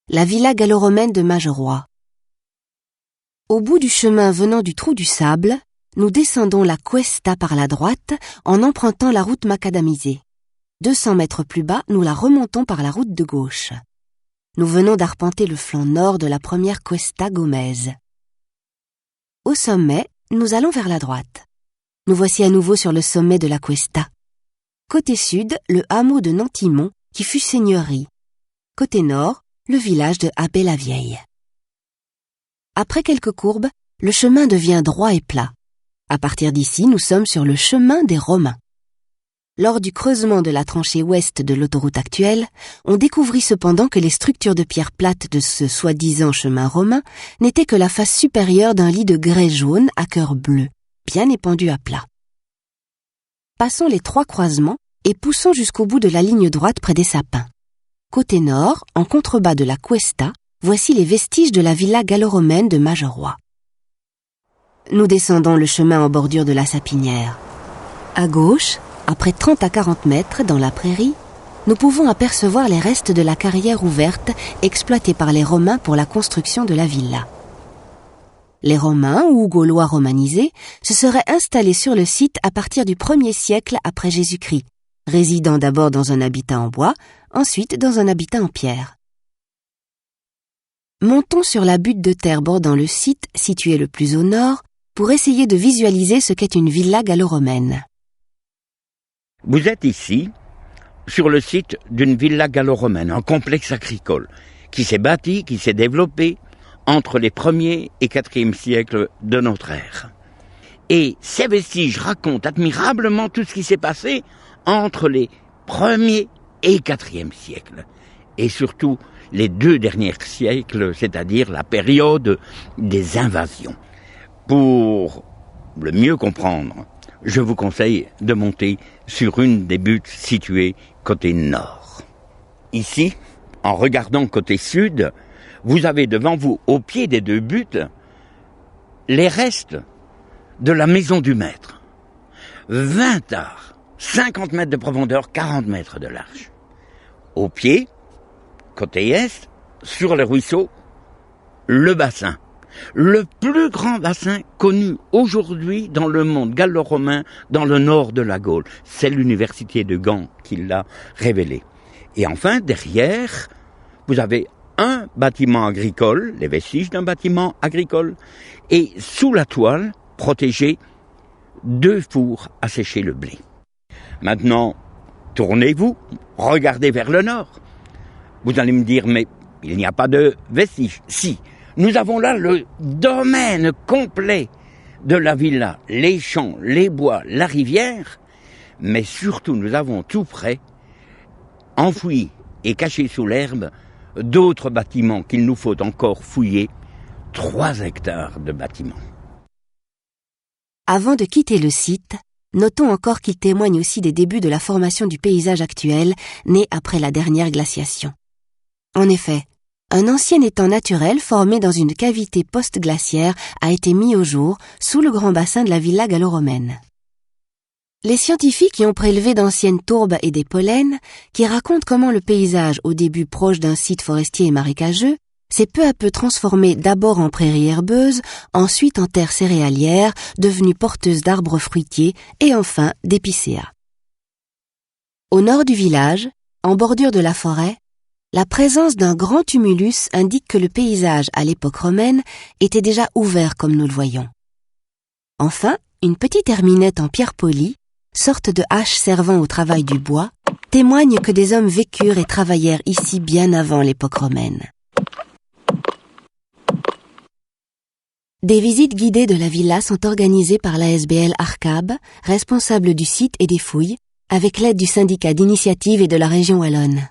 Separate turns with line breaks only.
la villa gallo-romaine de Mageroi. Au bout du chemin venant du Trou du Sable, nous descendons la Cuesta par la droite en empruntant la route macadamisée. 200 mètres plus bas, nous la remontons par la route de gauche. Nous venons d'arpenter le flanc nord de la première Cuesta Gomez. Au sommet, nous allons vers la droite. Nous voici à nouveau sur le sommet de la Cuesta. Côté sud, le hameau de Nantimont, qui fut seigneurie. Côté nord, le village de Abbé-la-Vieille. Après quelques courbes, le chemin devient droit et plat. À partir d'ici, nous sommes sur le chemin des Romains. Lors du creusement de la tranchée ouest de l'autoroute actuelle, on découvrit cependant que les structures de pierre plate de ce soi-disant chemin romain n'étaient que la face supérieure d'un lit de grès jaune à cœur bleu, bien épandu à plat. Passons les 3 croisements et poussons jusqu'au bout de la ligne droite près des sapins. Côté nord, en contrebas de la Cuesta, voici les vestiges de la villa gallo-romaine de Mageroi. Nous descendons le chemin en bordure de la Sapinière. À gauche, après 30 à 40 mètres dans la prairie, nous pouvons apercevoir les restes de la carrière ouverte exploitée par les Romains pour la construction de la villa. Les Romains, ou Gaulois romanisés, se seraient installés sur le site à partir du 1er siècle après Jésus-Christ, résidant d'abord dans un habitat en bois, ensuite dans un habitat en pierre. Montons sur la butte de terre bordant le site, situé le plus au nord, pour essayer de visualiser ce qu'est une villa gallo-romaine.
Vous êtes ici, sur le site d'une villa gallo-romaine, un complexe agricole, qui s'est bâti, qui s'est développé entre les 1er et 4e siècles de notre ère. Et ces vestiges racontent admirablement tout ce qui s'est passé entre les 1er et 4e siècles. Et surtout, les 2 derniers siècles, c'est-à-dire la période des invasions. Pour le mieux comprendre, je vous conseille de monter sur une des buttes situées côté nord. Ici, en regardant côté sud, vous avez devant vous, au pied des 2 buttes, les restes de la maison du maître. 20 arts, 50 mètres de profondeur, 40 mètres de large. Au pied, côté est, sur le ruisseau, le bassin. Le plus grand bassin connu aujourd'hui dans le monde gallo-romain, dans le nord de la Gaule. C'est l'université de Gand qui l'a révélé. Et enfin, derrière, vous avez un bâtiment agricole, les vestiges d'un bâtiment agricole, et sous la toile, protégé, 2 fours à sécher le blé. Maintenant, tournez-vous, regardez vers le nord. Vous allez me dire, mais il n'y a pas de vestiges. Si, nous avons là le domaine complet de la villa, les champs, les bois, la rivière, mais surtout nous avons tout près, enfouis et cachés sous l'herbe, d'autres bâtiments qu'il nous faut encore fouiller, 3 hectares de bâtiments.
Avant de quitter le site, notons encore qu'il témoigne aussi des débuts de la formation du paysage actuel, né après la dernière glaciation. En effet, un ancien étang naturel formé dans une cavité post-glaciaire a été mis au jour sous le grand bassin de la villa gallo-romaine. Les scientifiques y ont prélevé d'anciennes tourbes et des pollens qui racontent comment le paysage, au début proche d'un site forestier et marécageux, s'est peu à peu transformé d'abord en prairie herbeuse, ensuite en terre céréalière, devenue porteuse d'arbres fruitiers et enfin d'épicéas. Au nord du village, en bordure de la forêt, la présence d'un grand tumulus indique que le paysage à l'époque romaine était déjà ouvert comme nous le voyons. Enfin, une petite herminette en pierre polie, sorte de hache servant au travail du bois, témoigne que des hommes vécurent et travaillèrent ici bien avant l'époque romaine. Des visites guidées de la villa sont organisées par l'ASBL Arcab, responsable du site et des fouilles, avec l'aide du syndicat d'initiative et de la région wallonne.